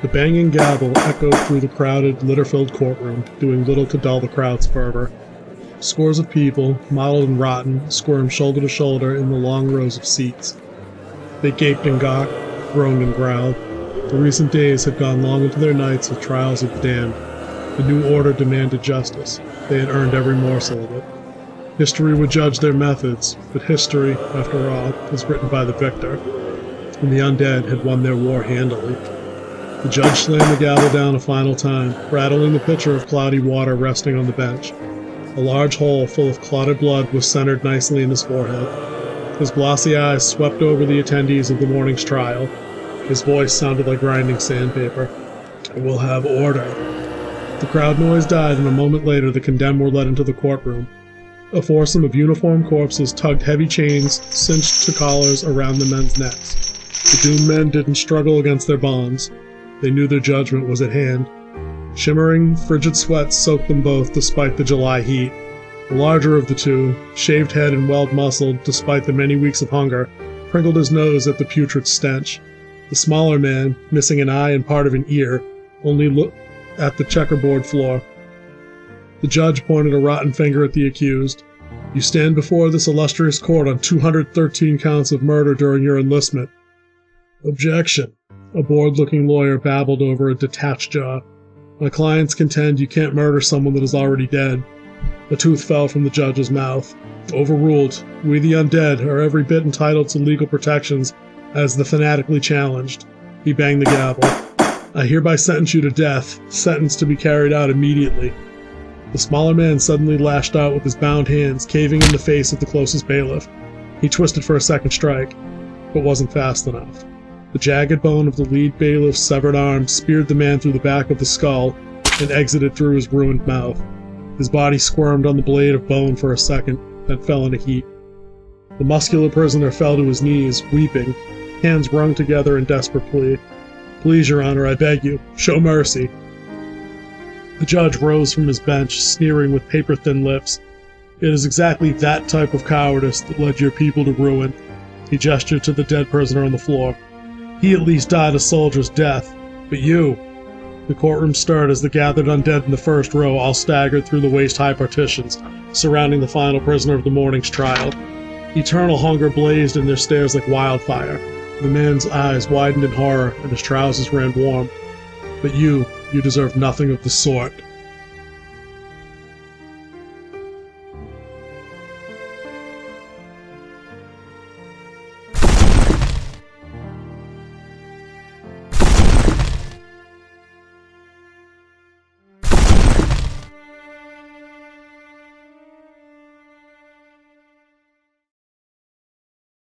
The banging gavel echoed through the crowded, litter-filled courtroom, doing little to dull the crowd's fervor. Scores of people, mottled and rotten, squirmed shoulder to shoulder in the long rows of seats. They gaped and gawked, groaned and growled. The recent days had gone long into their nights of trials of the damned. The new order demanded justice. They had earned every morsel of it. History would judge their methods, but history, after all, was written by the victor, and the undead had won their war handily. The judge slammed the gavel down a final time, rattling the pitcher of cloudy water resting on the bench. A large hole full of clotted blood was centered nicely in his forehead. His glossy eyes swept over the attendees of the morning's trial. His voice sounded like grinding sandpaper. "I will have order." The crowd noise died, and a moment later the condemned were led into the courtroom. A foursome of uniformed corpses tugged heavy chains, cinched to collars, around the men's necks. The doomed men didn't struggle against their bonds. They knew their judgment was at hand. Shimmering, frigid sweat soaked them both despite the July heat. The larger of the two, shaved head and well-muscled despite the many weeks of hunger, crinkled his nose at the putrid stench. The smaller man, missing an eye and part of an ear, only looked at the checkerboard floor. The judge pointed a rotten finger at the accused. "You stand before this illustrious court on 213 counts of murder during your enlistment." "Objection," a bored-looking lawyer babbled over a detached jaw. "My clients contend you can't murder someone that is already dead." A tooth fell from the judge's mouth. "Overruled. We the undead are every bit entitled to legal protections as the fanatically challenged." He banged the gavel. "I hereby sentence you to death, sentence to be carried out immediately." The smaller man suddenly lashed out with his bound hands, caving in the face of the closest bailiff. He twisted for a second strike, but wasn't fast enough. The jagged bone of the lead bailiff's severed arm speared the man through the back of the skull and exited through his ruined mouth. His body squirmed on the blade of bone for a second, then fell in a heap. The muscular prisoner fell to his knees, weeping, hands wrung together in desperate plea. "Please, Your Honor, I beg you, show mercy." The judge rose from his bench, sneering with paper-thin lips. "It is exactly that type of cowardice that led your people to ruin." He gestured to the dead prisoner on the floor. "He at least died a soldier's death, but you—" The courtroom stirred as the gathered undead in the first row all staggered through the waist-high partitions, surrounding the final prisoner of the morning's trial. Eternal hunger blazed in their stares like wildfire. The man's eyes widened in horror, and his trousers ran warm. "But you deserve nothing of the sort."